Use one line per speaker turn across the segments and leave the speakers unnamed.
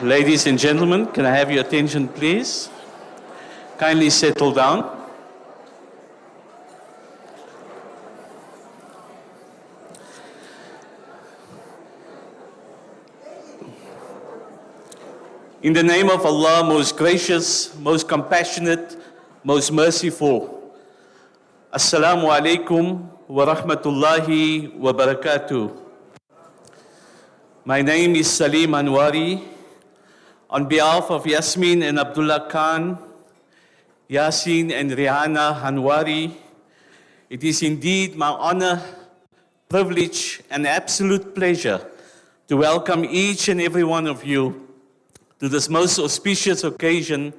Ladies and gentlemen, can I have your attention, please? Kindly settle down. In the name of Allah, most gracious, most compassionate, most merciful. Assalamu alaikum wa rahmatullahi wa barakatuh. My name is Salim Anwari. On behalf of Yasmin and Abdullah Khan, Yasin and Rihanna Anwari, it is indeed my honor, privilege, and absolute pleasure to welcome each and every one of you to this most auspicious occasion,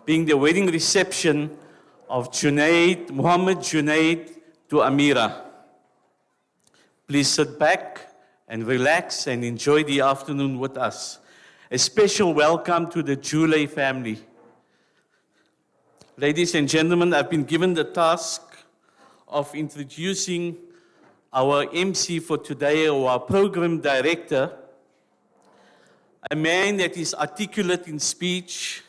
being the wedding reception of Junaid, Muhammad Junaid to Ameera. Please sit back and relax and enjoy the afternoon with us. A special welcome to the Junaid family. Ladies and gentlemen, I've been given the task of introducing our MC for today, or our program director, a man that is articulate in speech,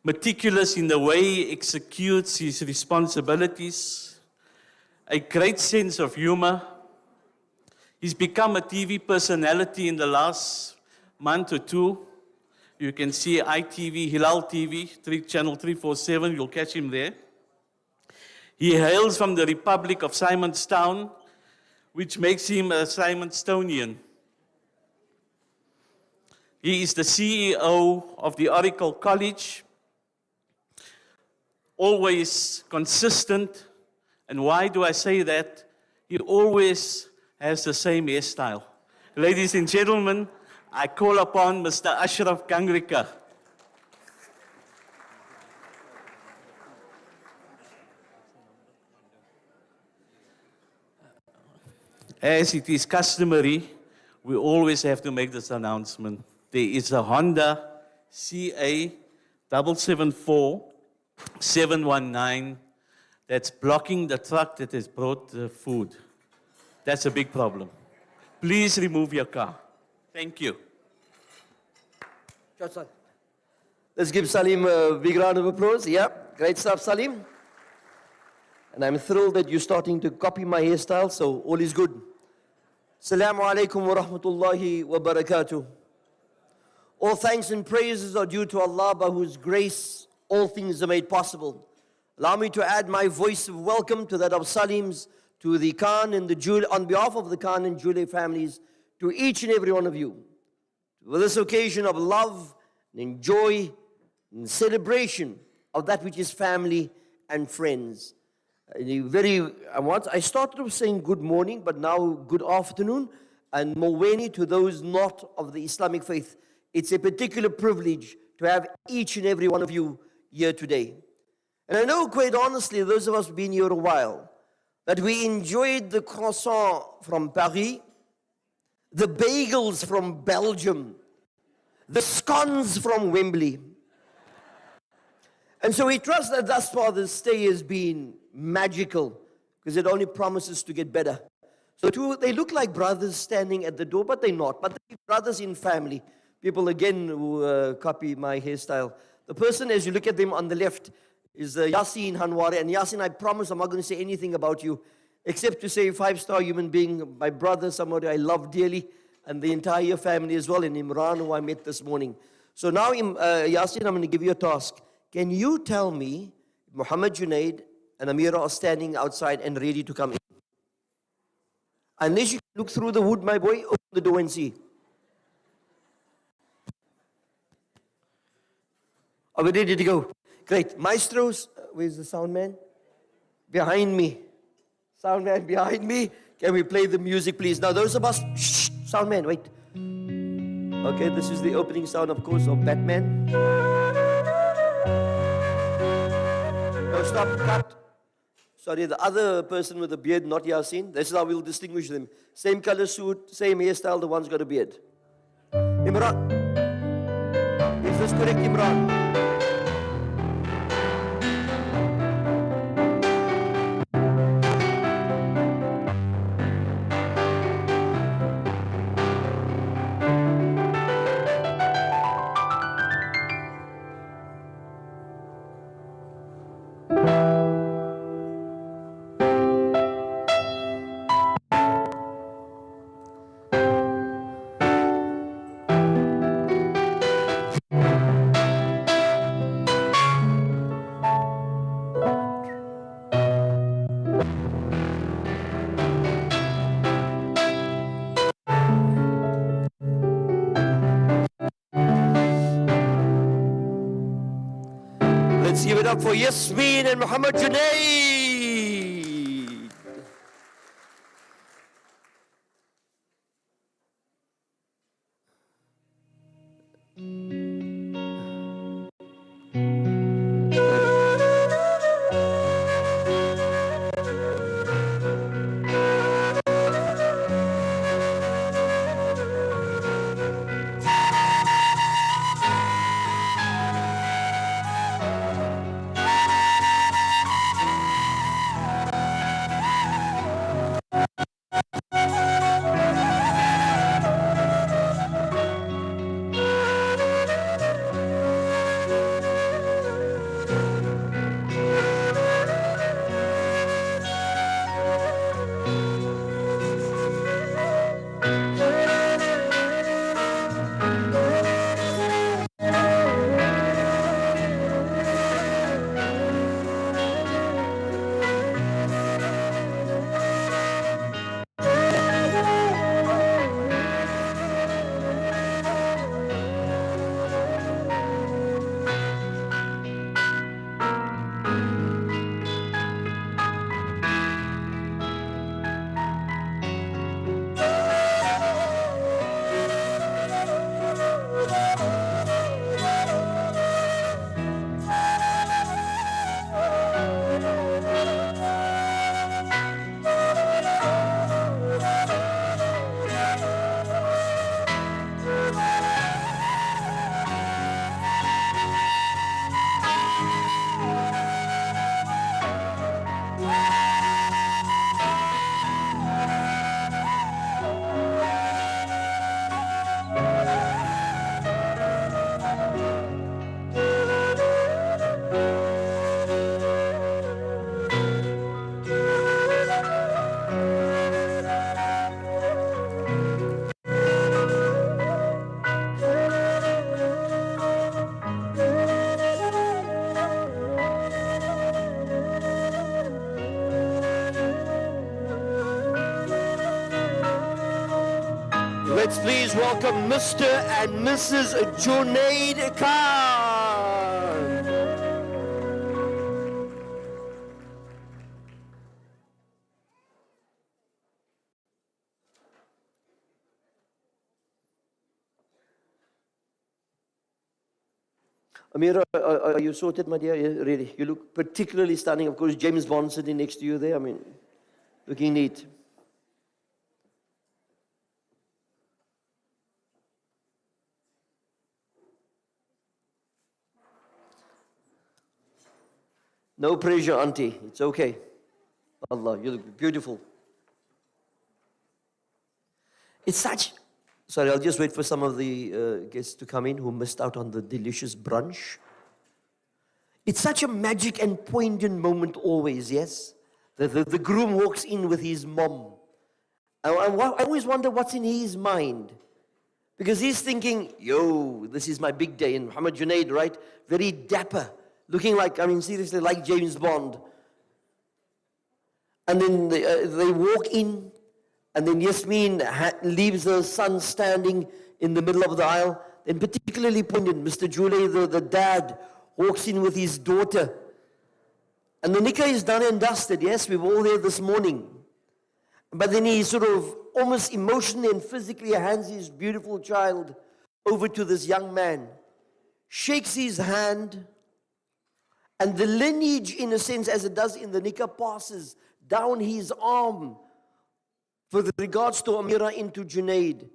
meticulous in the way he executes his responsibilities, a great sense of humor. He's become a TV personality in the last month or two. You can see ITV, Hilal TV, channel 347, you'll catch him there. He hails from the Republic of Simonstown, which makes him a Simonstonian. He is the CEO of the Oracle College, always consistent. And why do I say that? He always has the same hairstyle. Ladies and gentlemen, I call upon Mr. Ashraf Gangrika. As it is customary, we always have to make this announcement. There is a Honda CA 774-719 that's blocking the truck that has brought the food. That's a big problem. Please remove your car. Thank you.
Let's give Salim a big round of applause. Yeah, great stuff, Salim. And I'm thrilled that you're starting to copy my hairstyle, so all is good. Assalamu alaikum wa rahmatullahi wa barakatuh. All thanks and praises are due to Allah, by whose grace all things are made possible. Allow me to add my voice of welcome to that of Salim's, to the Khan and the Jule, on behalf of the Khan and Jule families, to each and every one of you. For this occasion of love and joy and celebration of that which is family and friends. I started off saying good morning, but now good afternoon, and Moweni to those not of the Islamic faith. It's a particular privilege to have each and every one of you here today. And I know, quite honestly, those of us who've been here a while, that we enjoyed the croissant from Paris, the bagels from Belgium, the scones from Wembley. And so we trust that thus far this stay has been magical, because it only promises to get better. So they look like brothers standing at the door, but they're not. But they're brothers in family. People, again, who copy my hairstyle. The person, as you look at them on the left, is Yasin Hanwari. And Yasin, I promise I'm not going to say anything about you, except to say 5-star human being, my brother, somebody I love dearly, and the entire family as well, and Imran, who I met this morning. So now, Yasin, I'm going to give you a task. Can you tell me, Muhammad Junaid and Ameera are standing outside and ready to come in? Unless you look through the wood, my boy, open the door and see. Are we ready to go? Great. Maestros, where's the sound man? Behind me. Sound man behind me. Can we play the music, please? Now, those of us, shh, sound man, wait. Okay, this is the opening sound, of course, of Batman. No, stop, cut. Sorry, the other person with the beard, not Yasin. This is how we'll distinguish them. Same color suit, same hairstyle, the one's got a beard. Imran. Is this correct, Imran? Let's give it up for Yasmin and Muhammad Junaid. Let's please welcome Mr. and Mrs. Junaid Khan. Ameera, are you sorted, my dear? Yeah, really, you look particularly stunning. Of course, James Bond sitting next to you there. I mean, looking neat. No pressure, auntie. It's okay. Allah, you look beautiful. It's such... Sorry, I'll just wait for some of the guests to come in who missed out on the delicious brunch. It's such a magic and poignant moment always, yes? The groom walks in with his mom. I always wonder what's in his mind. Because he's thinking, yo, this is my big day. And Muhammad Junaid, right? Very dapper. Looking like, I mean, seriously, like James Bond. And then they walk in, and then Yasmin leaves her son standing in the middle of the aisle. Then particularly poignant, Mr. Junaid, the dad, walks in with his daughter. And the nikah is done and dusted, yes, we were all there this morning. But then he sort of almost emotionally and physically hands his beautiful child over to this young man, shakes his hand, and the lineage, in a sense, as it does in the nikah, passes down his arm with regards to Ameera into Junaid.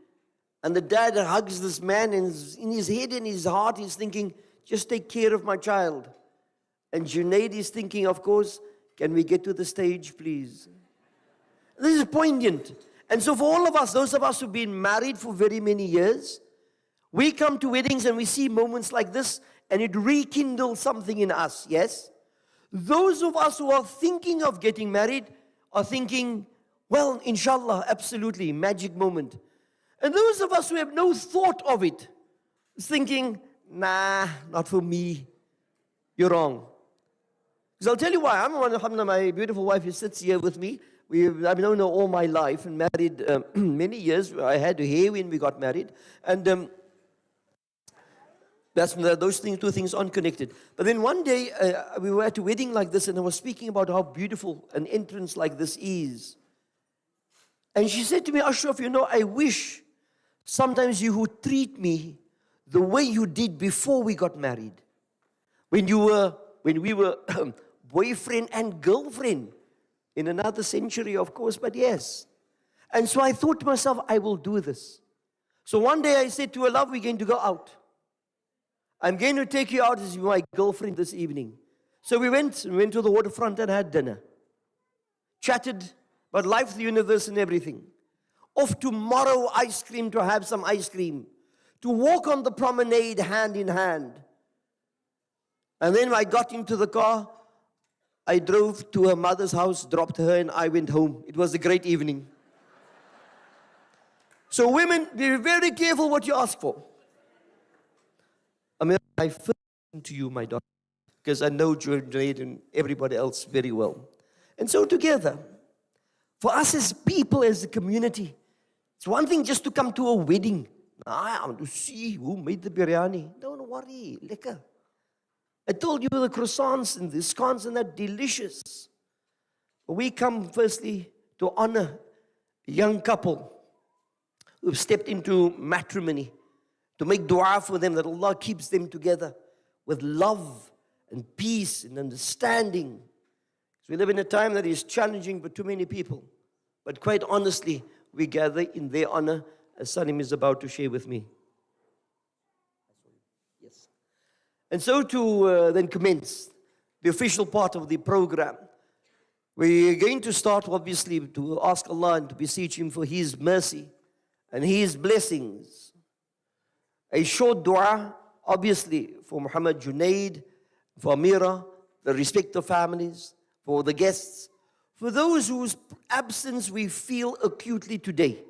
And the dad hugs this man, and in his head and his heart, he's thinking, just take care of my child. And Junaid is thinking, of course, can we get to the stage, please? This is poignant. And so for all of us, those of us who've been married for very many years, we come to weddings and we see moments like this, and it rekindles something in us, yes? Those of us who are thinking of getting married are thinking, well, inshallah, absolutely, magic moment. And those of us who have no thought of it, thinking, nah, not for me. You're wrong. Because I'll tell you why. I'm one, alhamdulillah, my beautiful wife who sits here with me. I've known her all my life and married many years. I had hair when we got married. And Those two things aren't connected. But then one day, we were at a wedding like this, and I was speaking about how beautiful an entrance like this is. And she said to me, Ashraf, you know, I wish sometimes you would treat me the way you did before we got married. When we were boyfriend and girlfriend. In another century, of course, but yes. And so I thought to myself, I will do this. So one day I said to her, love, we're going to go out. I'm going to take you out as my girlfriend this evening. So we went to the waterfront and had dinner. Chatted about life, the universe, and everything. Off tomorrow, ice cream, to have some ice cream. To walk on the promenade hand in hand. And then I got into the car. I drove to her mother's house, dropped her, and I went home. It was a great evening. So women, be very careful what you ask for. Ameera, I first listen to you, my daughter, because I know Junaid and everybody else very well. And so together, for us as people, as a community, it's one thing just to come to a wedding. I want to see who made the biryani. Don't worry, lekker. I told you the croissants and the scones and that delicious. We come firstly to honor a young couple who've stepped into matrimony, to make dua for them that Allah keeps them together with love and peace and understanding. So we live in a time that is challenging for too many people. But quite honestly, we gather in their honor, as Salim is about to share with me. Yes. And so to then commence the official part of the program, we're going to start obviously to ask Allah and to beseech Him for His mercy and His blessings. A short dua, obviously, for Muhammad Junaid, for Ameera, the respective families, for the guests, for those whose absence we feel acutely today.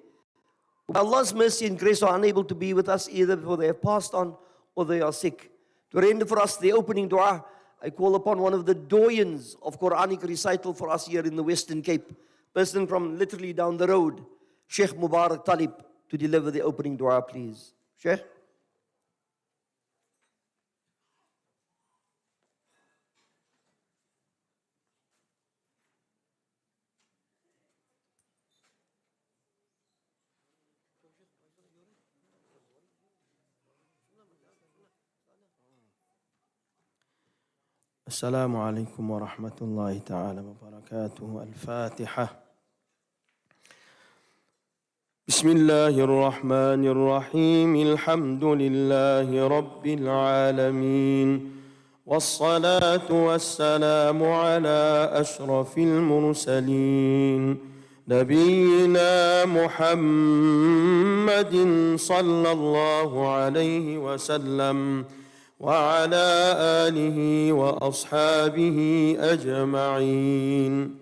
By Allah's mercy and grace are unable to be with us either because they have passed on or they are sick. To render for us the opening dua, I call upon one of the doyens of Quranic recital for us here in the Western Cape, person from literally down the road, Sheikh Mubarak Talib, to deliver the opening dua, please. Sheikh.
السلام عليكم ورحمة الله تعالى وبركاته. الفاتحة. بسم الله الرحمن الرحيم. الحمد لله رب العالمين، والصلاة والسلام على أشرف المرسلين نبينا محمد صلى الله عليه وسلم وعلى آله وأصحابه أجمعين.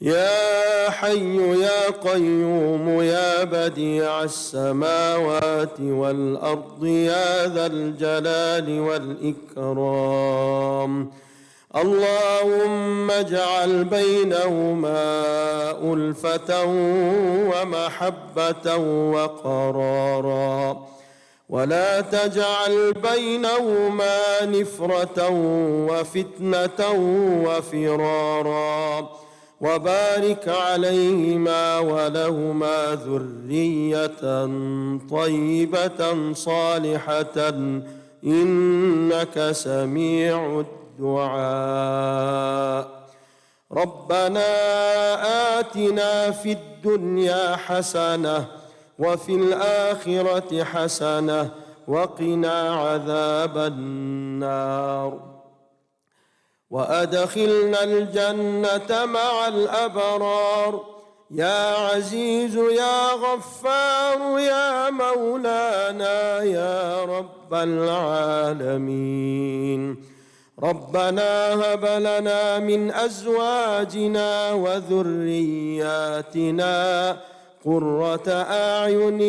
يا حي يا قيوم يا بديع السماوات والأرض يا ذا الجلال والإكرام، اللهم اجعل بينهما ألفة ومحبة وقرارا، ولا تجعل بينهما نفرة وفتنة وفرارا، وبارك عليهما ولهما ذرية طيبة صالحة إنك سميع الدعاء. ربنا آتنا في الدنيا حسنة وفي الآخرة حسنة وقنا عذاب النار، وأدخلنا الجنة مع الأبرار. يا عزيز يا غفار يا مولانا يا رب العالمين. ربنا هب لنا من أزواجنا وذرياتنا قرة أعين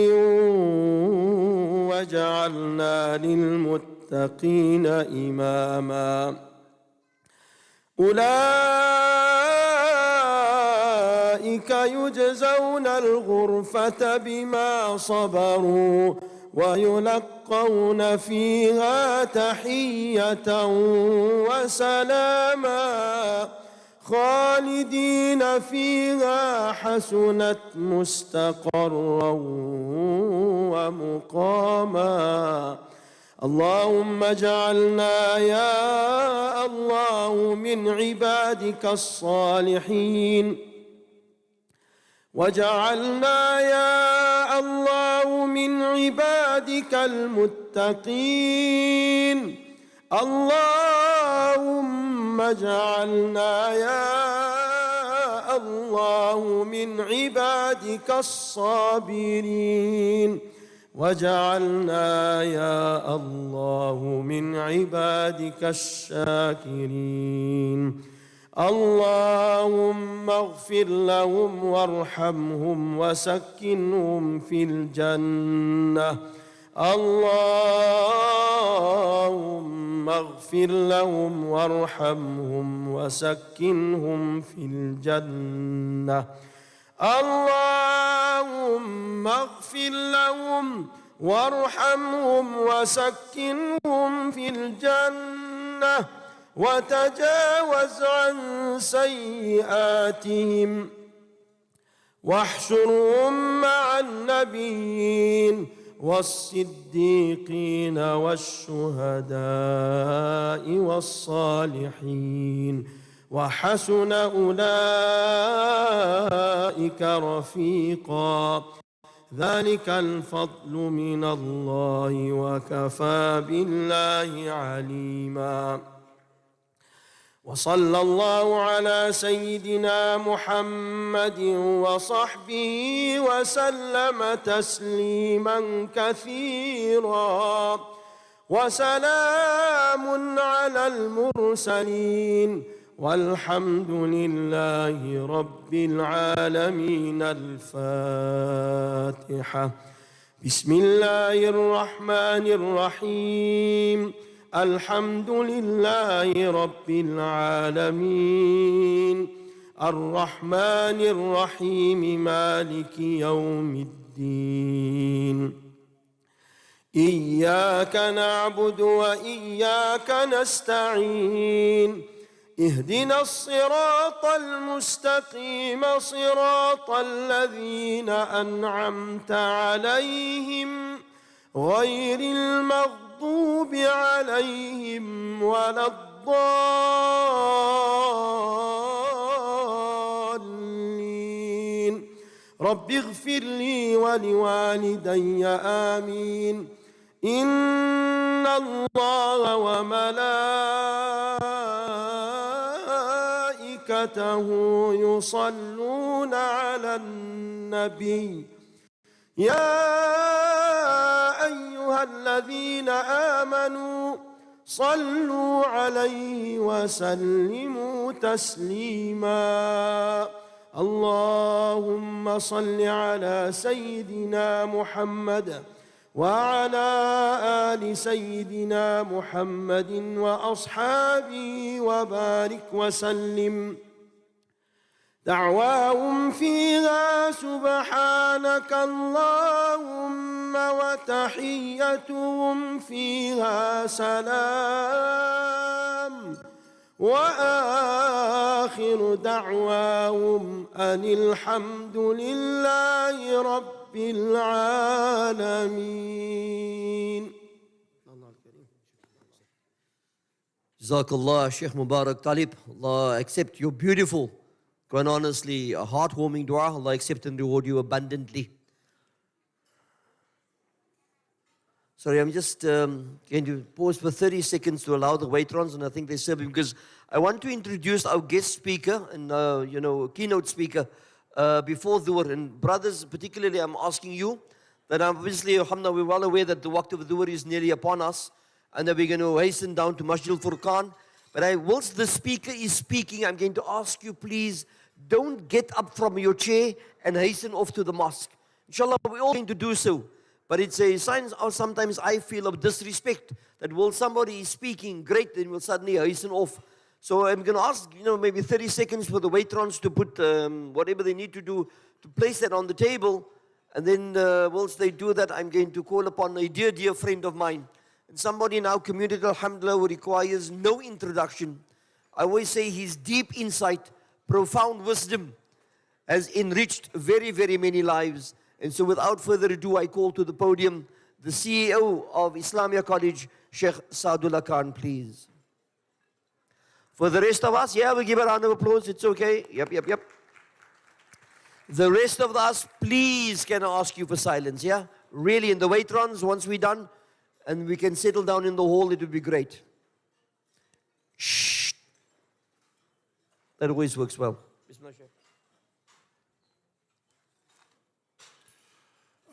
واجعلنا للمتقين إماما. أولئك يجزون الغرفة بما صبروا ويلقون يلقون فيها تحية وسلاما خالدين فيها حسنت مستقرا ومقاما اللهم اجعلنا يا الله من عبادك الصالحين واجعلنا يا الله من عبادك المتقين اللهم اجعلنا يا الله من عبادك الصابرين واجعلنا يا الله من عبادك الشاكرين اللهم اغفر لهم وارحمهم وسكنهم في الجنة اللهم اغفر لهم وارحمهم وسكنهم في الجنة اللهم اغفر لهم وارحمهم وسكنهم في الجنة وتجاوز عن سيئاتهم واحشرهم مع النبيين والصديقين والشهداء والصالحين وحسن أولئك رفيقا ذلك الفضل من الله وكفى بالله عليما وصلى الله على سيدنا محمد وصحبه وسلم تسليما كثيرا وسلام على المرسلين والحمد لله رب العالمين الفاتحة بسم الله الرحمن الرحيم الحمد لله رب العالمين الرحمن الرحيم مالك يوم الدين إياك نعبد وإياك نستعين اهدنا الصراط المستقيم صراط الذين أنعمت عليهم غير المغضوب عليهم ولا الضالين رب اغفر لي ولوالدي آمين إن الله وملائكته يصلون على النبي يا أيها الذين آمنوا صلوا عليه وسلموا تسليما اللهم صل على سيدنا محمد وعلى آل سيدنا محمد وأصحابه وبارك وسلم دعواهم فيها سبحانك اللهم وتحيتهم فيها سلام وآخر دعواهم أن الحمد لله رب العالمين.
Jazakallah, Sheikh Mubarak Talib. Allah accept your beautiful, quite honestly, a heart-warming dua. Allah accept and reward you abundantly. Sorry, I'm just going to pause for 30 seconds to allow the waitrons, and I think they're serving, because I want to introduce our guest speaker and, keynote speaker before Dhuhr. And brothers, particularly, I'm asking you that obviously, alhamdulillah, we're well aware that the waqt of Dhuhr is nearly upon us, and that we're going to hasten down to Masjid al-Furqan. But whilst the speaker is speaking, I'm going to ask you, please, don't get up from your chair and hasten off to the mosque. Inshallah, we're all going to do so. But it's a sign of, sometimes I feel, of disrespect, that while somebody is speaking great, then we'll suddenly hasten off. So I'm going to ask, maybe 30 seconds for the waitrons to put whatever they need to do to place that on the table. And then whilst they do that, I'm going to call upon a dear, dear friend of mine. And somebody in our community, alhamdulillah, who requires no introduction. I always say his deep insight, profound wisdom has enriched very, very many lives. And so without further ado, I call to the podium the CEO of Islamia College, Sheikh Saadullah Khan, please. For the rest of us, yeah, we'll give a round of applause. It's okay. Yep. The rest of us, please, can I ask you for silence, yeah? Really, in the waitrons, once we're done, and we can settle down in the hall, it would be great. Shh. That always works well. Bismillah, Sheikh.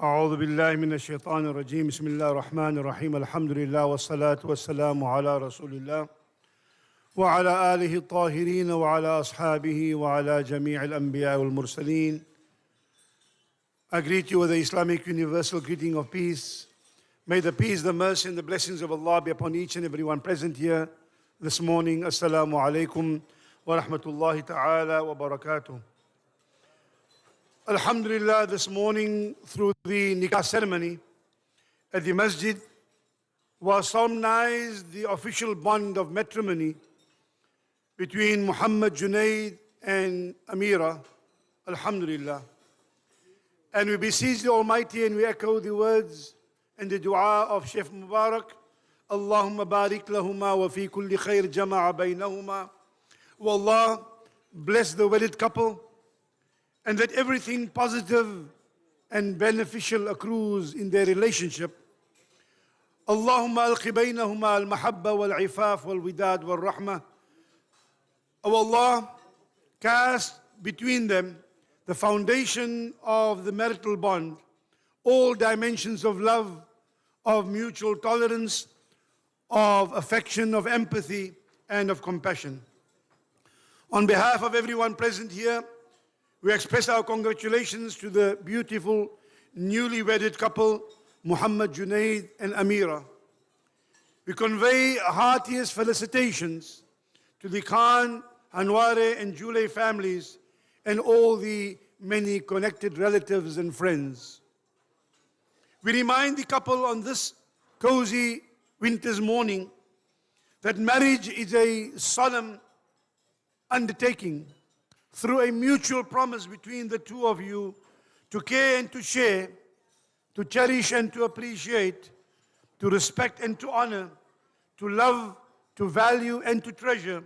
أعوذ بالله من الشيطان الرجيم بسم الله الرحمن الرحيم الحمد لله والصلاة والسلام على رسول الله وعلى آله الطاهرين وعلى أصحابه وعلى جميع الأنبياء والمرسلين. I greet you with the Islamic universal greeting of peace. May the peace, the mercy and the blessings of Allah be upon each and everyone present here this morning. Assalamu alaikum wa rahmatullahi ta'ala wa barakatuh. Alhamdulillah, this morning through the nikah ceremony at the masjid was solemnized the official bond of matrimony between Muhammad Junaid and Ameera. Alhamdulillah. And we beseech the Almighty and we echo the words and the dua of Shaykh Mubarak. Allahumma barik lahuma wa fi kulli khair jama'a baynahuma. O Allah, bless the wedded couple and that everything positive and beneficial accrues in their relationship. Allahumma alqi baynahuma al-mahabba wal-ifaf wal-widad wal-rahmah. O Allah, cast between them the foundation of the marital bond, all dimensions of love, of mutual tolerance, of affection, of empathy, and of compassion. On behalf of everyone present here, we express our congratulations to the beautiful newly wedded couple, Muhammad Junaid and Ameera. We convey heartiest felicitations to the Khan, Anware and Julay families and all the many connected relatives and friends. We remind the couple on this cozy winter's morning that marriage is a solemn undertaking through a mutual promise between the two of you to care and to share, to cherish and to appreciate, to respect and to honor, to love, to value and to treasure,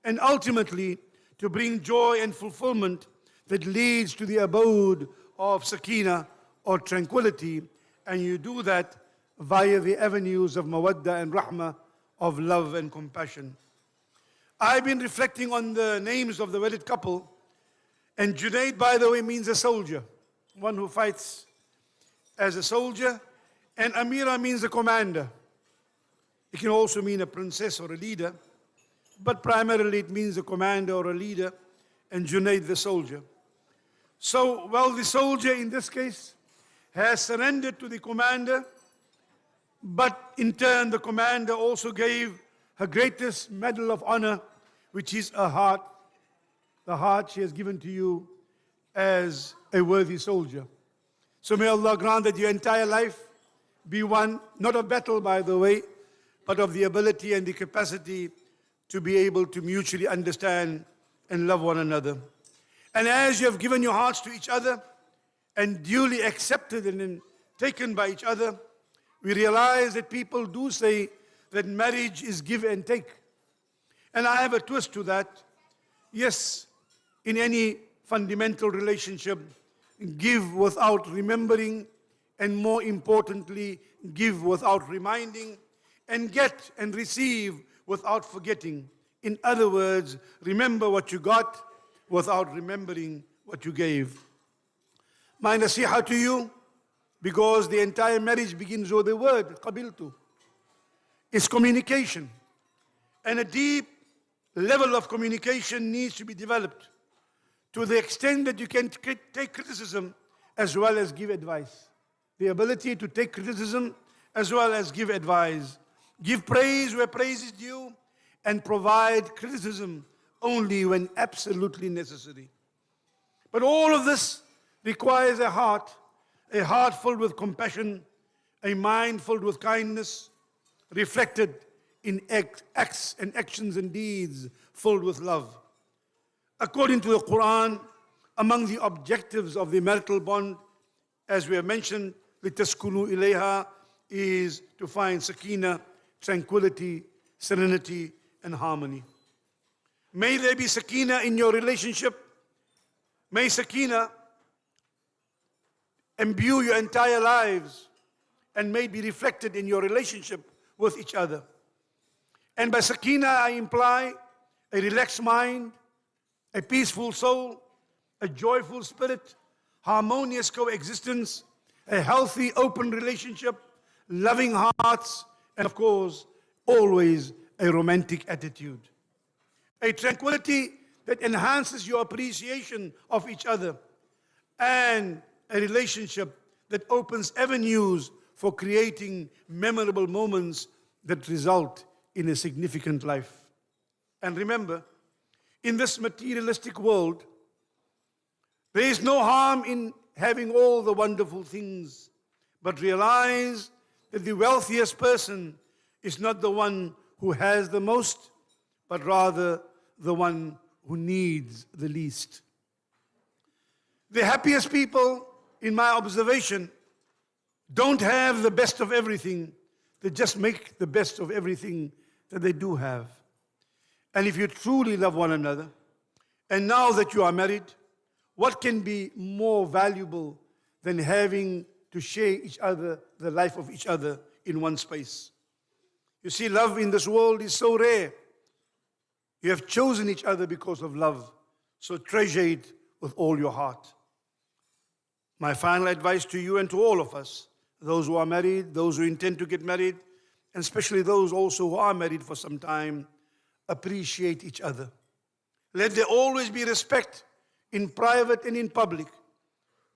and ultimately to bring joy and fulfillment that leads to the abode of sakina or tranquility, and you do that via the avenues of mawadda and rahmah, of love and compassion. I've been reflecting on the names of the wedded couple, and Junaid, by the way, means a soldier, one who fights as a soldier, and Ameera means a commander. It can also mean a princess or a leader, but primarily it means a commander or a leader, and Junaid the soldier. So, well, the soldier in this case has surrendered to the commander, but in turn the commander also gave her greatest medal of honor, which is a heart, the heart she has given to you as a worthy soldier. So may Allah grant that your entire life be one, not of battle by the way, but of the ability and the capacity to be able to mutually understand and love one another. And as you have given your hearts to each other and duly accepted and taken by each other, we realize that people do say that marriage is give and take. And I have a twist to that. Yes, in any fundamental relationship, give without remembering, and more importantly, give without reminding, and get and receive without forgetting. In other words, remember what you got without remembering what you gave. My nasiha to you, because the entire marriage begins with the word, qabiltu, is communication. And a deep level of communication needs to be developed to the extent that you can take criticism as well as give advice. The ability to take criticism as well as give advice. Give praise where praise is due, and provide criticism only when absolutely necessary. But all of this requires a heart a heart filled with compassion, a mind filled with kindness, reflected in acts and actions and deeds filled with love. According to the Quran, among the objectives of the marital bond, as we have mentioned, لِتَسْكُنُوا إِلَيْهَا, is to find sakina, tranquility, serenity, and harmony. May there be sakina in your relationship. May sakina imbue your entire lives and may be reflected in your relationship with each other. And by sakina, I imply a relaxed mind, a peaceful soul, a joyful spirit, harmonious coexistence, a healthy, open relationship, loving hearts, and of course, always a romantic attitude. A tranquility that enhances your appreciation of each other, and a relationship that opens avenues for creating memorable moments that result in a significant life. And remember, in this materialistic world, there is no harm in having all the wonderful things, but realize that the wealthiest person is not the one who has the most, but rather the one who needs the least. The happiest people, in my observation, don't have the best of everything. They just make the best of everything that they do have. And if you truly love one another, and now that you are married, what can be more valuable than having to share each other, the life of each other in one space? You see, love in this world is so rare. You have chosen each other because of love, so treasure it with all your heart. My final advice to you and to all of us, those who are married, those who intend to get married, and especially those also who are married for some time, appreciate each other. Let there always be respect in private and in public.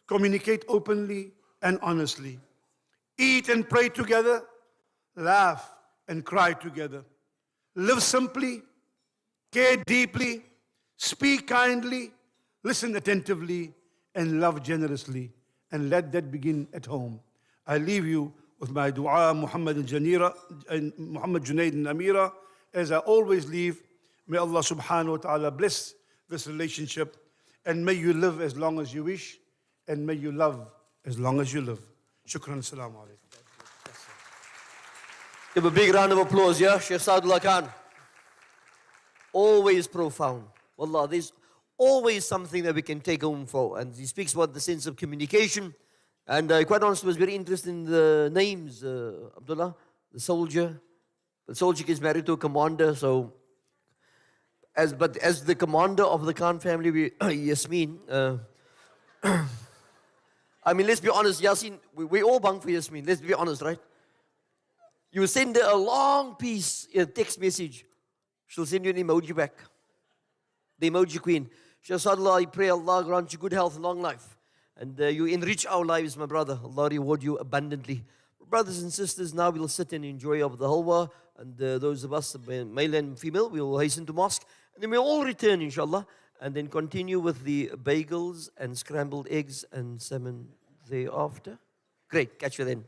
Communicate openly and honestly. Eat and pray together. Laugh and cry together. Live simply. Care deeply. Speak kindly. Listen attentively. And love generously. And let that begin at home. I leave you with my dua, Muhammad Junaid and Ameera. As I always leave, may Allah subhanahu wa ta'ala bless this relationship. And may you live as long as you wish. And may you love as long as you live. Shukran. Assalamu alaikum.
Give a big round of applause, yeah? Sheikh Saadullah Khan. Always profound. Wallah, there's always something that we can take home for. And he speaks about the sense of communication. And quite honestly, was very interested in the names, Abdullah, the soldier. The soldier gets married to a commander, so as the commander of the Khan family, Yasmin, I mean, let's be honest, Yasin, we all bang for Yasmin, let's be honest, right? You send her a long piece, a text message, she'll send you an emoji back. The emoji queen. Shaykh Sadullah, I pray Allah grant you good health and long life. And you enrich our lives, my brother. Allah reward you abundantly. Brothers and sisters, now we'll sit and enjoy of the halwa. And those of us, male and female, we will hasten to mosque. And then we'll all return, inshallah. And then continue with the bagels and scrambled eggs and salmon thereafter. Great, catch you then.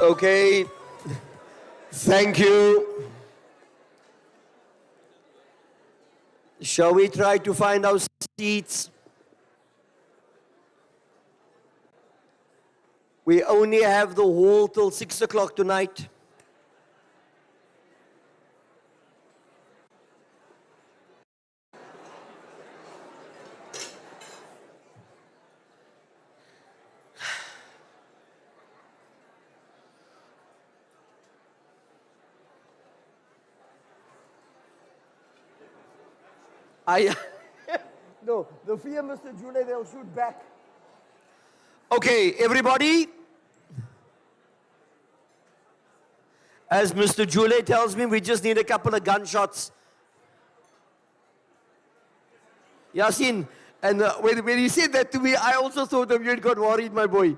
Okay. Thank you. Shall we try to find our seats? We only have the hall till 6 o'clock tonight. No, the fear, Mr. Junaid, they'll shoot back. Okay, everybody. As Mr. Junaid tells me, we just need a couple of gunshots. Yasin, and when he said that to me, I also thought of you and got worried, my boy.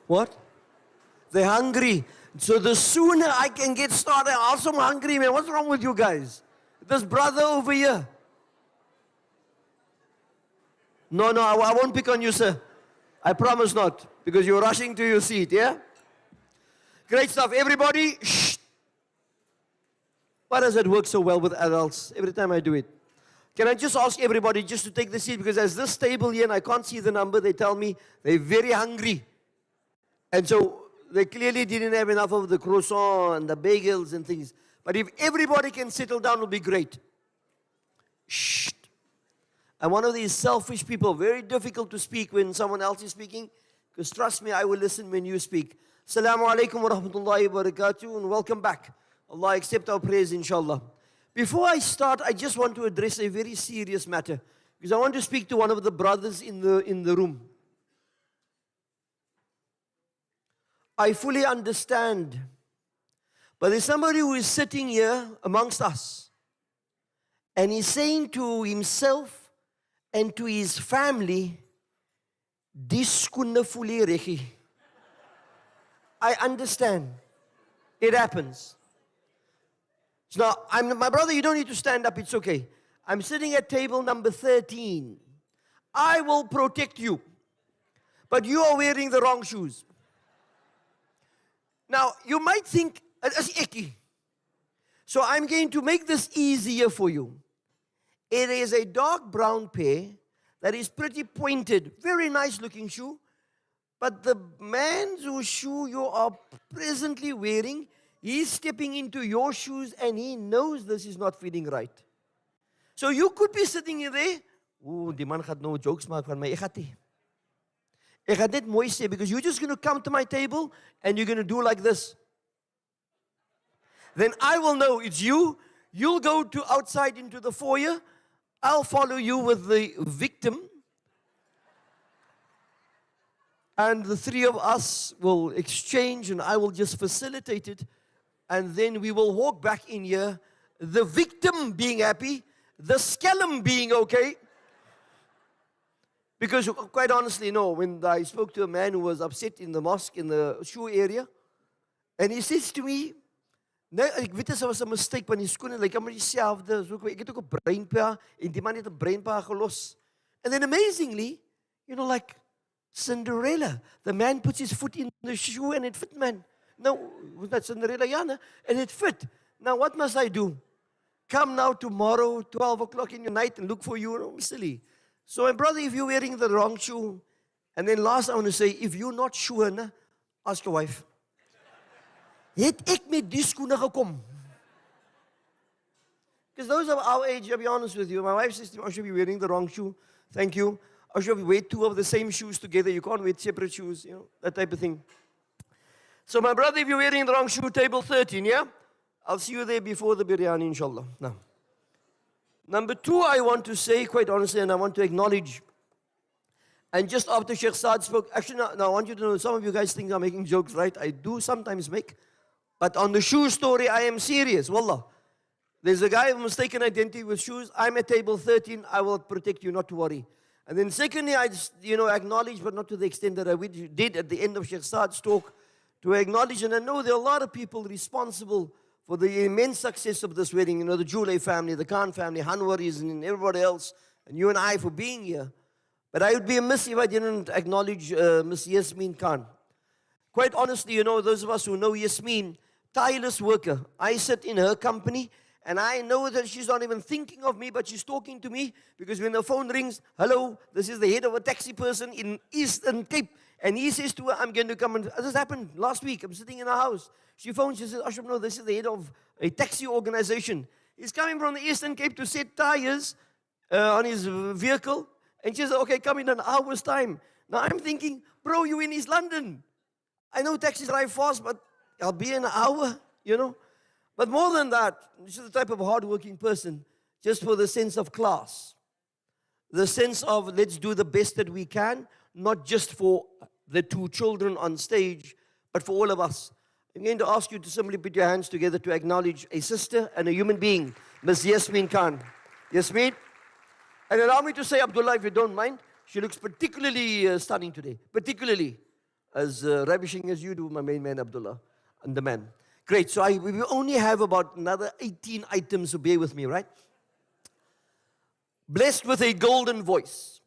What? They're hungry. So the sooner I can get started, I'm also hungry, man. What's wrong with you guys? This brother over here. No, I won't pick on you, sir. I promise not. Because you're rushing to your seat, yeah? Great stuff. Everybody, shh. Why does it work so well with adults every time I do it? Can I just ask everybody just to take the seat? Because there's this table here and I can't see the number. They tell me they're very hungry. And so they clearly didn't have enough of the croissant and the bagels and things. But if everybody can settle down, it'll be great. Shh. I'm one of these selfish people, very difficult to speak when someone else is speaking. Because trust me, I will listen when you speak. Assalamu alaikum wa rahmatullahi wa barakatuh and welcome back. Allah accept our prayers, inshallah. Before I start, I just want to address a very serious matter. Because I want to speak to one of the brothers in the room. I fully understand. But there's somebody who is sitting here amongst us. And he's saying to himself and to his family, "Dis kunde fully regi." I understand. It happens. So now, my brother, you don't need to stand up. It's okay. I'm sitting at table number 13. I will protect you. But you are wearing the wrong shoes. Now, you might think, "As icky." So I'm going to make this easier for you. It is a dark brown pair that is pretty pointed, very nice looking shoe. But the man whose shoe you are presently wearing, he's stepping into your shoes and he knows this is not feeling right. So you could be sitting in there, "Ooh, die man gaat nou jokes maak van my, ek gaat nie. Ek gaan net mooi sê," because you're just going to come to my table and you're going to do like this. Then I will know it's you. You'll go to outside into the foyer. I'll follow you with the victim. And the three of us will exchange and I will just facilitate it. And then we will walk back in here. The victim being happy. The scallum being okay. Because quite honestly, no, when I spoke to a man who was upset in the mosque, in the shoe area, and he says to me, "Nee, ek weet dit was 'n mistake want die skoene lyk amper dieselfde. So ek het ook 'n breinpa en die man het 'n breinpa gelos." And then amazingly, like Cinderella, the man puts his foot in the shoe and it fit, man. No, was that Cinderella? Yeah, no? And it fit. Now what must I do? Come now tomorrow, 12 o'clock in the night and look for you? No, silly. So my brother, if you're wearing the wrong shoe, and then last I want to say, if you're not sure, ask your wife. Het ek met die skoene gekom? Because those of our age, I'll be honest with you, my wife says to me, "I should be wearing the wrong shoe." Thank you. I should wear two of the same shoes together. You can't wear separate shoes, that type of thing. So my brother, if you're wearing the wrong shoe, table 13, yeah? I'll see you there before the biryani, inshallah. Now. Number two, I want to say, quite honestly, and I want to acknowledge, and just after Sheikh Saad spoke, actually, now I want you to know, some of you guys think I'm making jokes, right? I do sometimes make, but on the shoe story, I am serious, wallah. There's a guy with mistaken identity with shoes. I'm at table 13. I will protect you, not to worry. And then secondly, I just, acknowledge, but not to the extent that I did at the end of Sheikh Saad's talk, to acknowledge, and I know there are a lot of people responsible for the immense success of this wedding. The Junaid family, the Khan family, Hanwaris, and everybody else, and you and I for being here. But I would be amiss if I didn't acknowledge Miss Yasmin Khan. Quite honestly, those of us who know Yasmin, tireless worker. I sit in her company, and I know that she's not even thinking of me, but she's talking to me, because when the phone rings, hello, this is the head of a taxi person in Eastern Cape, and he says to her, I'm going to come, and this happened last week. I'm sitting in her house. She phones, she says, Ashraf, no, this is the head of a taxi organization. He's coming from the Eastern Cape to set tires on his vehicle, and she says, okay, come in an hour's time. Now I'm thinking, bro, you in East London. I know taxis drive fast, but I'll be in an hour, But more than that, she's the type of hardworking person, just for the sense of class. The sense of let's do the best that we can, not just for the two children on stage, but for all of us. I'm going to ask you to simply put your hands together to acknowledge a sister and a human being, Ms. Yasmin Khan. Yasmin? And allow me to say, Abdullah, if you don't mind, she looks particularly stunning today. Particularly as ravishing as you do, my main man, Abdullah, and the man. Great, so we will only have about another 18 items, so bear with me, right? Blessed with a golden voice,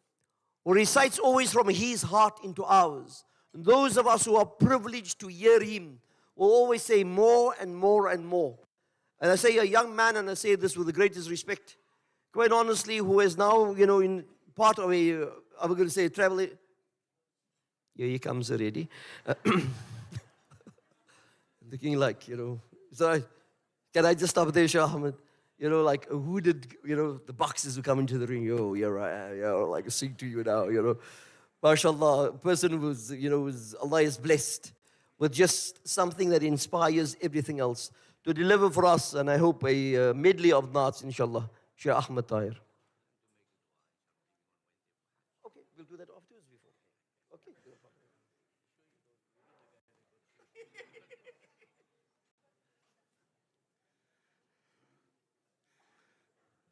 who recites always from his heart into ours. And those of us who are privileged to hear him will always say more and more and more. And I say a young man, and I say this with the greatest respect, quite honestly, who is now, in part of I'm going to say travel. Here he comes already. Looking like, so can I just stop there, Shah Ahmed? Who did, the boxers who come into the ring, like I sing to you now, MashaAllah, a person who's, Allah is blessed with just something that inspires everything else to deliver for us, and I hope a medley of naats, inshallah, Shah Ahmed Tahir. Okay, we'll do that afterwards before. Okay.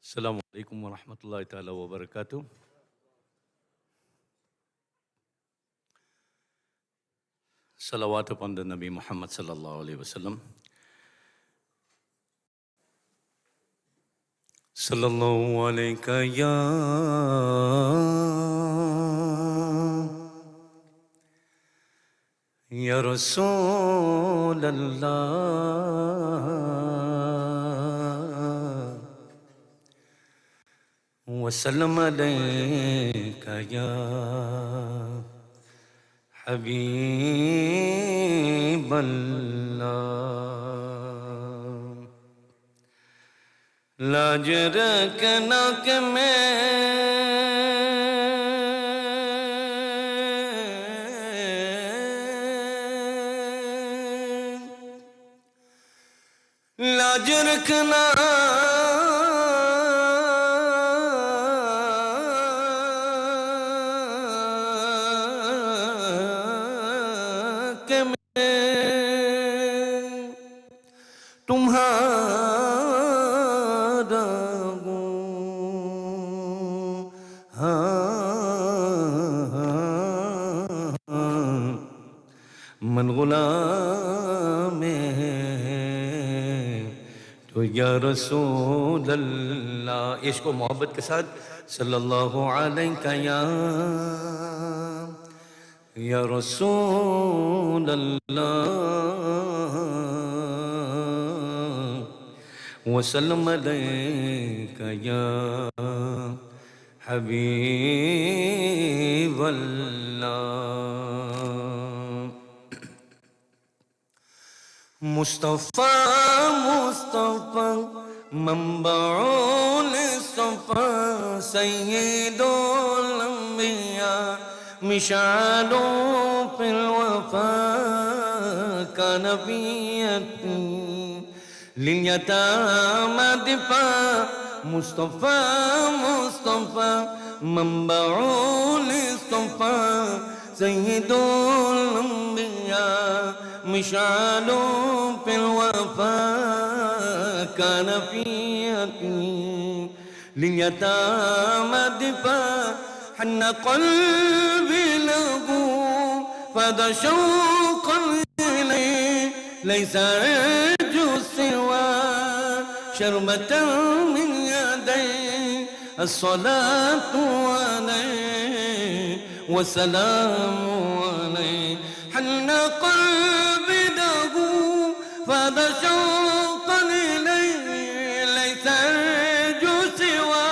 Assalamu alaikum wa rahmatullahi ta'ala wa barakatuh. Salawat upon the Nabi Muhammad sallallahu alaihi wasallam. Sallallahu alayka ya Rasul Allah. وسلم عليك يا حبيب الله लाज रखना कि मैं लाज रखना मन गुलाम है तो या रसूल अल्लाह इश्क व मोहब्बत के साथ सल्लल्लाहु अलैहि या रसूल अल्लाह वसल्लम अलैका या हबीब अल्लाह मुस्तफ़ा मुस्तफ़ा मंबउल सफ़ा सय्यदुल अंबिया मिशालो फिल वफ़ा का नबिय्यती लिल यतामा दिफा मुस्तफ़ा मुस्तफ़ा मंबउल सफ़ा सय्यदुल अंबिया मिशालो फिल वफ़ा कान फी यतीम लिल यतामा दिफा
حن قلبي له فذا شوقا إليه ليس أرجو سوى شربة من يديه الصلاة عليه والسلام عليه حن قلبي له فذا شوقا إليه ليس أرجو سوى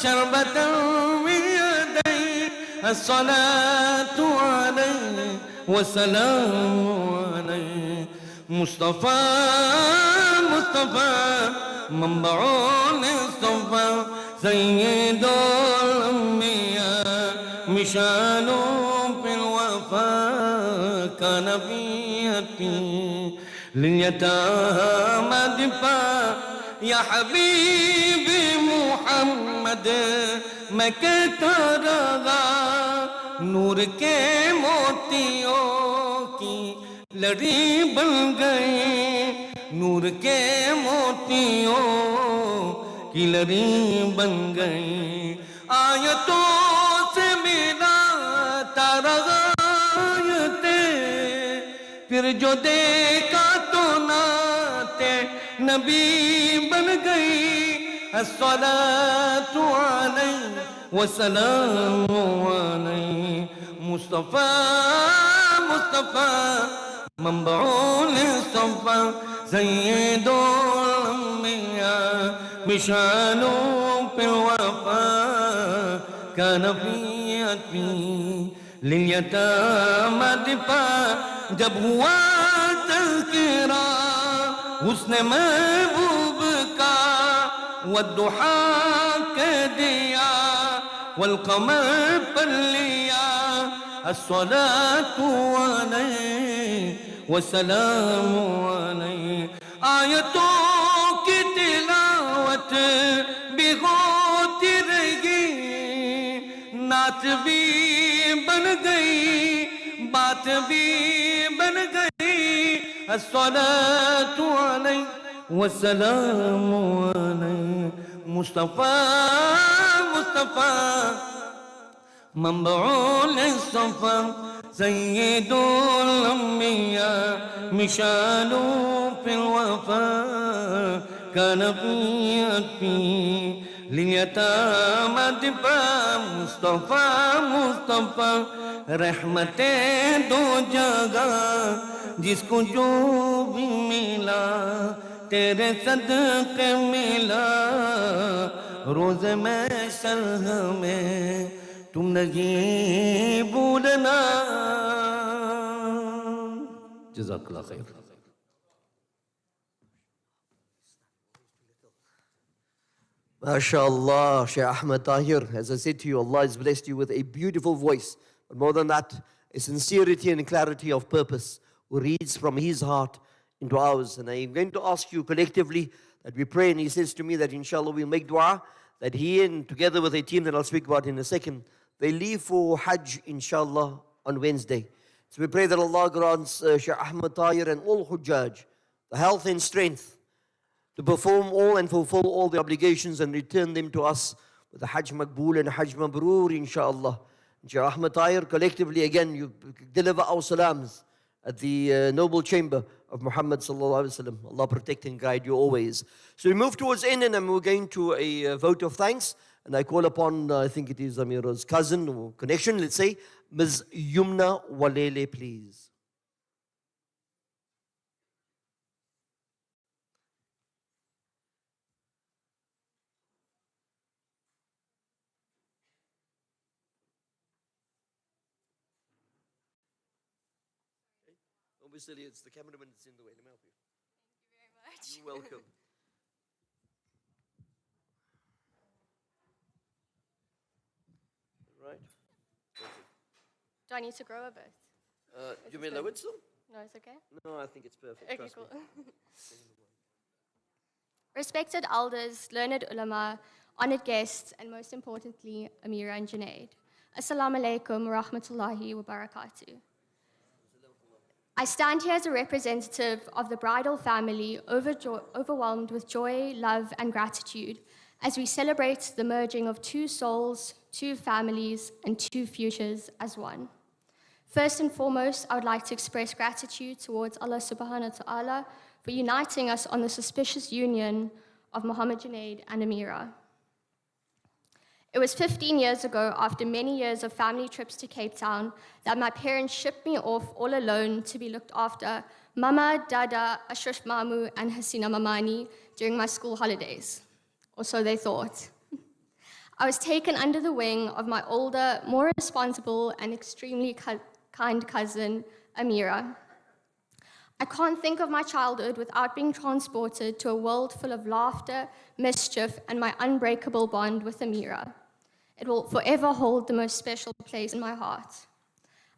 شربة من يديه الصلاة عليه والسلام عليه مصطفى مصطفى منبع الاصطفى سيد الأنبياء مشان في الوفاء كان في يدي لليتامى دفاع يا حبيبي محمد میں کہتا رہا نور کے موتیوں کی لڑی بن گئی نور کے موتیوں کی لڑی بن گئی آیتوں سے میرا تارا آیتیں پھر جو دیکھا تو ناتے نبی بن گئی الصلاة عليه والسلام عليه مصطفى مصطفى منبع الاصطفى سيد الأنبياء مشعل في الوفاء كان في يدي لليتامى دفاع جب ہوا تذکرہ حسن محبوب کا والضحى كديا والقمر بليا الصلاة عليه والسلام عليه آیتوں کی تلاوت بھی ہوتی رہی نعت بھی بن گئی بات بھی بن گئی الصلاة عليه والسلام عليه مصطفى مصطفى منبع الاصطفى سيد الأنبياء مشان في الوفاء كان في يدي لليتامى دفاع مصطفى مصطفى رحمتیں دو جگہ جس کو جو بھی ملا تیرے صدقے ملا روز محشر ہمیں تم نہیں بھولنا جزاک اللہ خیر
MashaAllah, Shaykh Ahmed Tahir, as I said to you, Allah has blessed you with a beautiful voice. But more than that, a sincerity and clarity of purpose who reads from his heart into ours. And I'm going to ask you collectively that we pray, and he says to me that inshallah we'll make dua, that he and together with a team that I'll speak about in a second, they leave for Hajj inshallah on Wednesday. So we pray that Allah grants Shaykh Ahmed Tahir and all Hujjaj the health and strength to perform all and fulfill all the obligations and return them to us with a Hajj Maqbool and a Hajj Mabrur, inshaAllah. Shaykh Ahmed Tahir, collectively again, you deliver our salams at the noble chamber of Muhammad sallallahu alaihi wasallam. Allah protect and guide you always. So we move towards end and we're going to a vote of thanks. And I call upon, I think it is Ameera's cousin or connection, let's say, Ms. Yumna Walele, please. Don't be silly, it's the cameraman that's in the way. Let me help you.
Thank you very much.
You're welcome. Right.
Do I need to grow a bit?
Do you mean lower it still?
No, it's okay.
No, I think it's perfect.
Okay,
Trust
cool.
me.
Respected elders, learned ulama, honored guests, and most importantly, Ameera and Junaid. Assalamu alaikum wa rahmatullahi wa barakatuh. I stand here as a representative of the bridal family, overwhelmed with joy, love, and gratitude as we celebrate the merging of two souls, two families, and two futures as one. First and foremost, I would like to express gratitude towards Allah subhanahu wa ta'ala for uniting us on the auspicious union of Muhammad Junaid and Ameera. It was 15 years ago, after many years of family trips to Cape Town, that my parents shipped me off all alone to be looked after Mama, Dada, Ashraf Mamu, and Hasina Mamani during my school holidays. Or so they thought. I was taken under the wing of my older, more responsible, and extremely kind cousin, Ameera. I can't think of my childhood without being transported to a world full of laughter, mischief, and my unbreakable bond with Ameera. It will forever hold the most special place in my heart.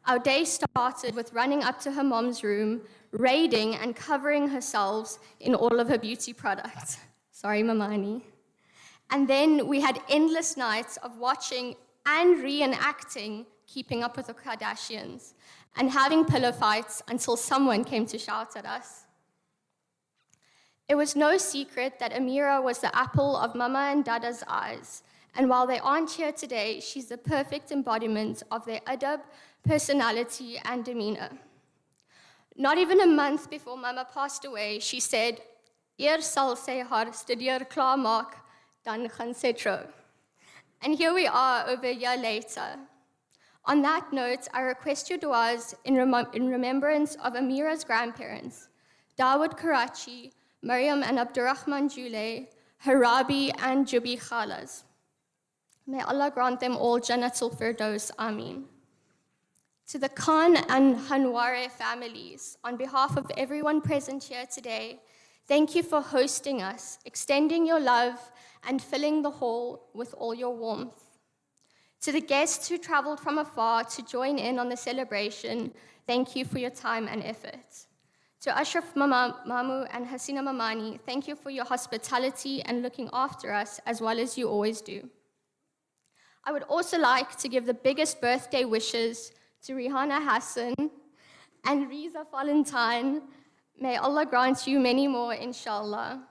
Our day started with running up to her mom's room, raiding and covering herself in all of her beauty products. Sorry, Mamani. And then we had endless nights of watching and reenacting Keeping Up with the Kardashians and having pillow fights until someone came to shout at us. It was no secret that Ameera was the apple of Mama and Dada's eyes, and while they aren't here today, she's the perfect embodiment of their adab, personality, and demeanor. Not even a month before Mama passed away, she said, "Eer sal sy haar studeer klaarmaak, dan gaan sy trou." And here we are over a year later. On that note, I request your du'as in remembrance of Ameera's grandparents, Dawood Karachi, Maryam and Abdurrahman Jule, Harabi and Jubi Khalas. May Allah grant them all Jannatul Firdaus, Ameen. To the Khan and Hanware families, on behalf of everyone present here today, thank you for hosting us, extending your love, and filling the hall with all your warmth. To the guests who traveled from afar to join in on the celebration, thank you for your time and effort. To Ashraf Mamu and Hasina Mamani, thank you for your hospitality and looking after us as well as you always do. I would also like to give the biggest birthday wishes to Rihanna Hassan and Riza Valentine. May Allah grant you many more, inshallah.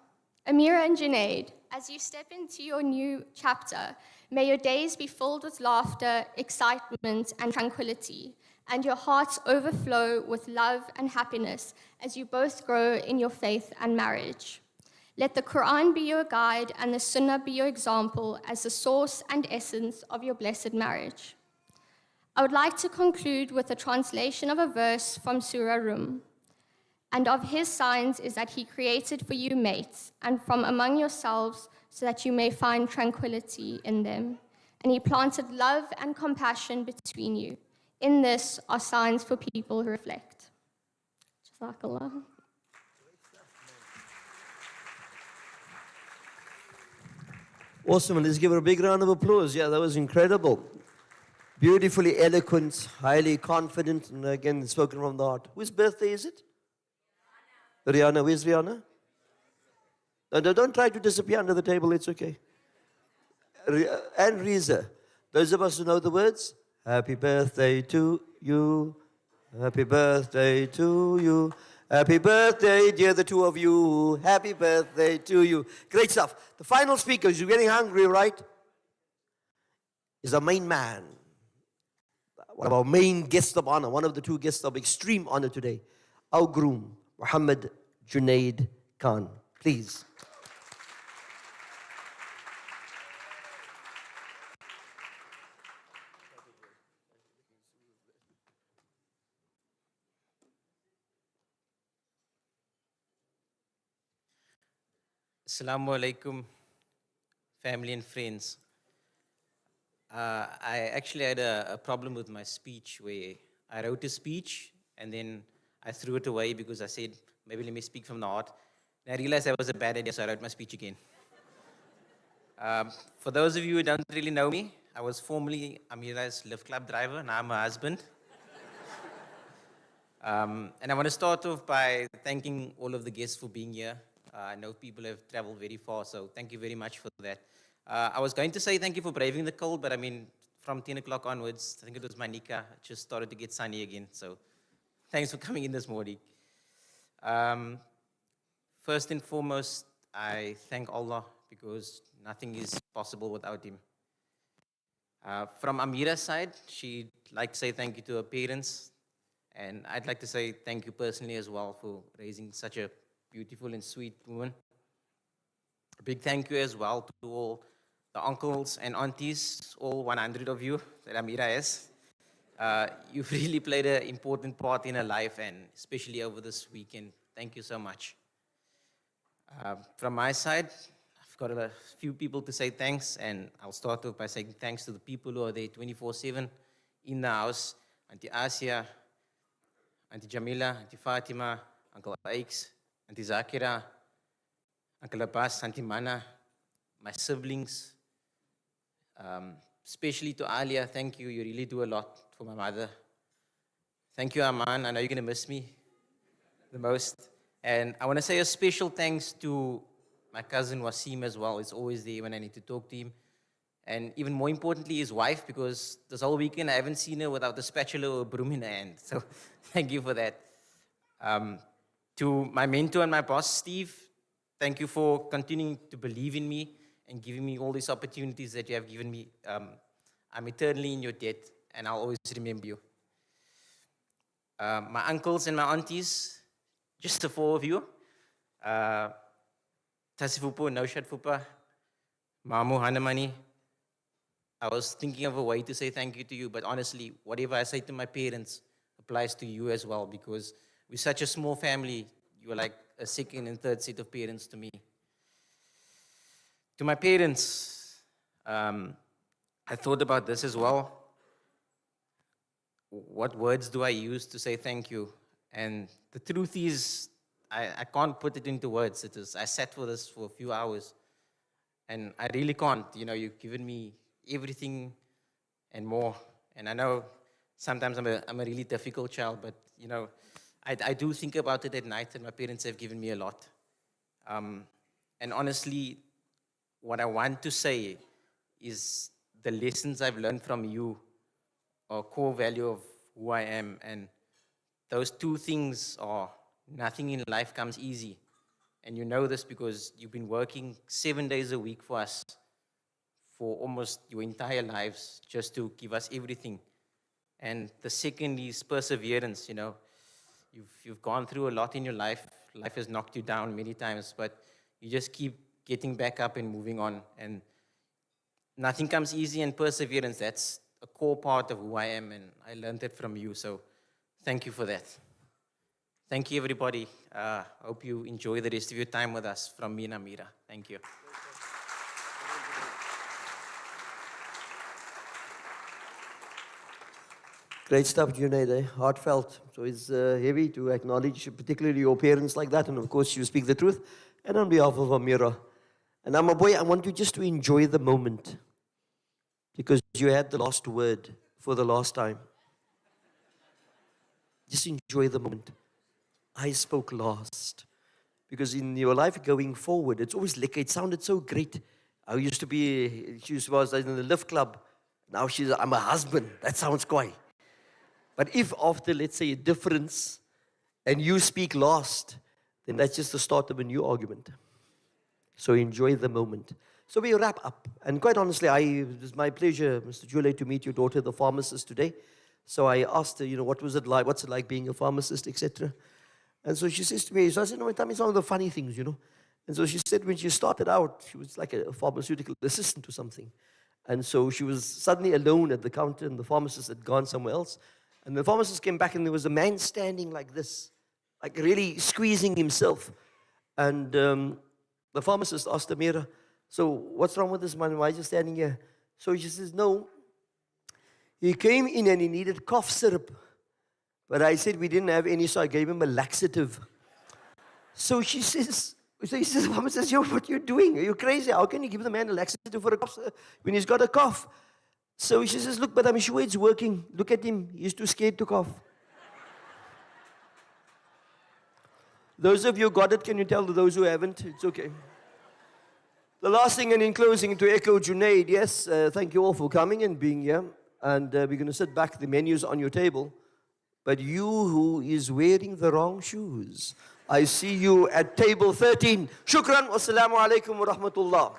Ameera and Junaid, as you step into your new chapter, may your days be filled with laughter, excitement, and tranquility, and your hearts overflow with love and happiness as you both grow in your faith and marriage. Let the Quran be your guide and the Sunnah be your example as the source and essence of your blessed marriage. I would like to conclude with a translation of a verse from Surah Rum. And of his signs is that he created for you mates, and from among yourselves, so that you may find tranquility in them. And he planted love and compassion between you. In this are signs for people who reflect. Jazakallah.
Awesome, and let's give her a big round of applause. Yeah, that was incredible. Beautifully eloquent, highly confident, and again, spoken from the heart. Whose birthday is it? Rihanna. Where's Rihanna? No, don't try to disappear under the table, it's okay. And Riza. Those of us who know the words, happy birthday to you, happy birthday to you, happy birthday, dear the two of you, happy birthday to you. Great stuff. The final speaker, you're getting hungry, right? Is our main man. One of our main guests of honor, one of the two guests of extreme honor today, our groom, Muhammad Junaid Khan. Please.
Assalamu alaikum, family and friends. I actually had a problem with my speech where I wrote a speech and then I threw it away because I said, maybe let me speak from the heart. And I realized that was a bad idea, so I wrote my speech again. For those of you who don't really know me, I was formerly Ameera's lift club driver, now I'm her husband. And I want to start off by thanking all of the guests for being here. I know people have traveled very far, so thank you very much for that. I was going to say thank you for braving the cold, but I mean, from 10 o'clock onwards, I think it was my nikah, it just started to get sunny again, so thanks for coming in this morning. First and foremost, I thank Allah because nothing is possible without Him. From Ameera's side, she'd like to say thank you to her parents. And I'd like to say thank you personally as well for raising such a beautiful and sweet woman. A big thank you as well to all the uncles and aunties, all 100 of you that Ameera has. You've really played an important part in her life, and especially over this weekend. Thank you so much. From my side, I've got a few people to say thanks, and I'll start off by saying thanks to the people who are there 24/7 in the house. Auntie Asia, Auntie Jamila, Auntie Fatima, Uncle Aikes, Auntie Zakira, Uncle Abbas, Auntie Mana, my siblings, especially to Alia, thank you. You really do a lot for my mother. Thank you, Aman. I know you're going to miss me the most. And I want to say a special thanks to my cousin Wasim as well. He's always there when I need to talk to him. And even more importantly, his wife, because this whole weekend I haven't seen her without a spatula or a broom in her hand. So thank you for that. To my mentor and my boss, Steve, thank you for continuing to believe in me and giving me all these opportunities that you have given me. I'm eternally in your debt, and I'll always remember you. My uncles and my aunties, just the four of you. Tasifupo, Naushad Fupa, Mamu Hanamani. I was thinking of a way to say thank you to you, but honestly, whatever I say to my parents applies to you as well, because we're such a small family. You're like a second and third set of parents to me. To my parents, I thought about this as well. What words do I use to say thank you? And the truth is, I can't put it into words. I sat for this for a few hours, and I really can't. You know, you've given me everything and more. And I know sometimes I'm a really difficult child, but you know, I do think about it at night, and my parents have given me a lot. And honestly, what I want to say is the lessons I've learned from you are a core value of who I am. And those two things are nothing in life comes easy. And you know this because you've been working 7 days a week for us for almost your entire lives just to give us everything. And the second is perseverance. You know, you've gone through a lot in your life. Life has knocked you down many times, but you just keep getting back up and moving on. And nothing comes easy, and perseverance, that's a core part of who I am, and I learned it from you. So thank you for that. Thank you, everybody. Hope you enjoy the rest of your time with us from me and Ameera. Thank you.
Great stuff, Junaid, heartfelt. So it's heavy to acknowledge particularly your parents like that, and of course you speak the truth. And on behalf of Ameera, and I'm a boy, I want you just to enjoy the moment, because you had the last word for the last time. Just enjoy the moment. I spoke last. Because in your life going forward, it's always like, it sounded so great. I used to be, she was in the lift club. Now I'm a husband. That sounds quite. But if after, let's say, a difference, and you speak last, then that's just the start of a new argument. So enjoy the moment. So we wrap up. And quite honestly, it was my pleasure, Mr. Junaid, to meet your daughter, the pharmacist, today. So I asked her, you know, what was it like? What's it like being a pharmacist, etc. And so she says to me, so I said, no, tell me some of the funny things, you know. And so she said when she started out, she was like a pharmaceutical assistant or something. And so she was suddenly alone at the counter, and the pharmacist had gone somewhere else. And the pharmacist came back, and there was a man standing like this, like really squeezing himself. And the pharmacist asked Ameera, so what's wrong with this man? Why is he standing here? So she says, no, he came in and he needed cough syrup. But I said we didn't have any, so I gave him a laxative. So he says, the pharmacist says, yo, what are you doing? Are you crazy? How can you give the man a laxative for a cough when he's got a cough? So she says, look, but I'm sure it's working. Look at him. He's too scared to cough. Those of you who got it, can you tell to those who haven't? It's okay. The last thing, and in closing, to echo Junaid, yes, thank you all for coming and being here. And we're going to sit back. The menu's on your table. But you who is wearing the wrong shoes, I see you at table 13. Shukran. Wassalamu alaikum wa rahmatullah.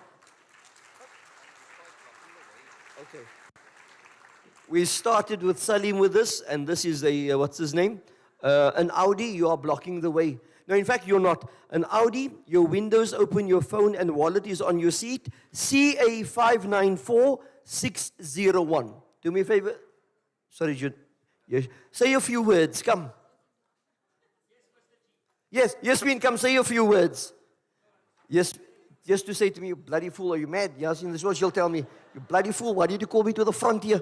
Okay. We started with Salim with this, and this is a, what's his name? An Audi, you are blocking the way. No, in fact, you're not. An Audi, your windows open, your phone and wallet is on your seat. CA594601. Do me a favor. Sorry, Jude. Yes. Say a few words, come. Yes, Yasmin, come say a few words. Yes, just to say to me, you bloody fool, are you mad? Yes, in this world she'll tell me, you bloody fool, why did you call me to the front here?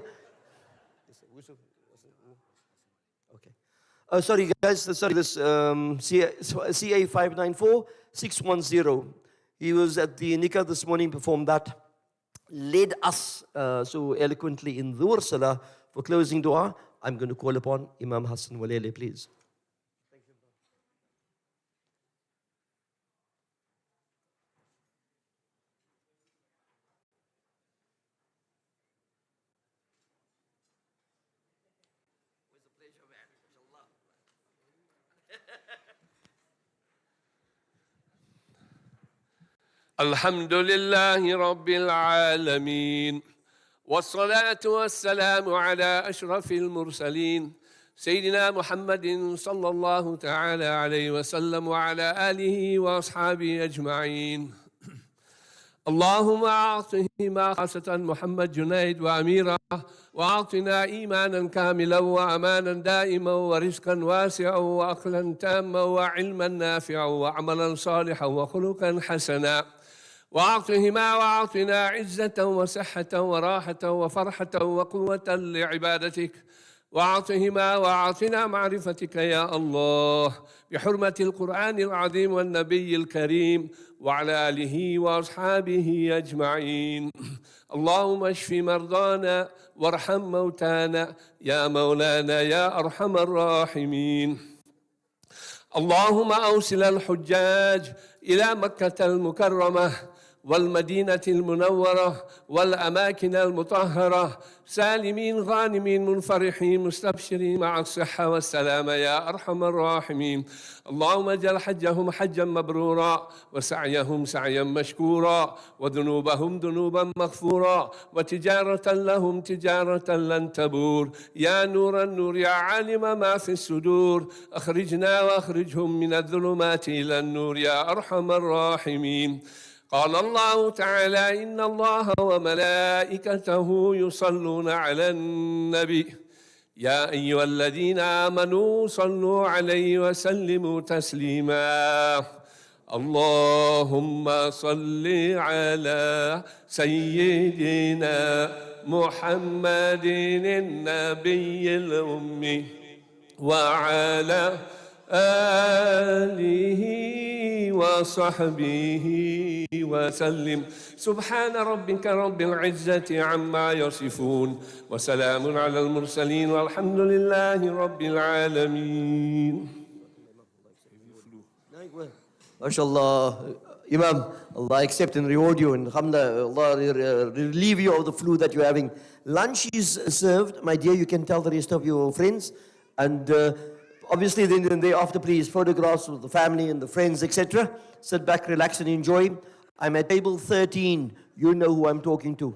Okay. Sorry guys, sorry, this CA594610. He was at the Nikah this morning, performed that, led us so eloquently in Dhuhr Salah. For closing dua, I'm going to call upon Imam Hassan Walele, please.
الحمد لله رب العالمين والصلاة والسلام على أشرف المرسلين سيدنا محمد صلى الله تعالى عليه وسلم وعلى آله وأصحابه أجمعين. اللهم أعطهما خاصة محمد جنيد وأميرة، وأعطنا إيمانا كاملا وأمانا دائما ورزقا واسعا وعقلا تاما وعلما نافعا وعملا صالحا وخلقا حسنا. وأعطهما وأعطنا عزة وصحة وراحة وفرحة وقوة لعبادتك. وأعطهما وأعطنا معرفتك يا الله بحرمة القرآن العظيم والنبي الكريم وعلى آله وأصحابه أجمعين. اللهم اشف مرضانا وارحم موتانا يا مولانا يا أرحم الراحمين. اللهم أوصل الحجاج إلى مكة المكرمة والمدينة المنورة والأماكن المطهرة سالمين غانمين منفرحين مستبشرين مع الصحة والسلامة يا أرحم الراحمين. اللهم اجعل حجهم حجا مبرورا وسعيهم سعيا مشكورا وذنوبهم ذنوبا مغفورا وتجارة لهم تجارة لن تبور. يا نور النور يا عالم ما في الصدور أخرجنا وأخرجهم من الظلمات إلى النور يا أرحم الراحمين. قال الله تعالى إن الله وملائكته يصلون على النبي يا أيها الذين آمنوا صلوا عليه وسلموا تسليما. اللهم صل على سيدنا محمد النبي الأمي وعلى آله وصحبه وسلم. سبحان ربك رب العزة عما يصفون وسلام على المرسلين والحمد لله رب العالمين.
MashaAllah, Imam, Allah accept and reward you, and alhamdulillah, Allah relieve you of the flu that you're having. Lunch is served, my dear, you can tell the rest of your friends, and obviously then thereafter please photographs of the family and the friends, etc. Sit back, relax and enjoy. I'm at table 13, you know who I'm talking to.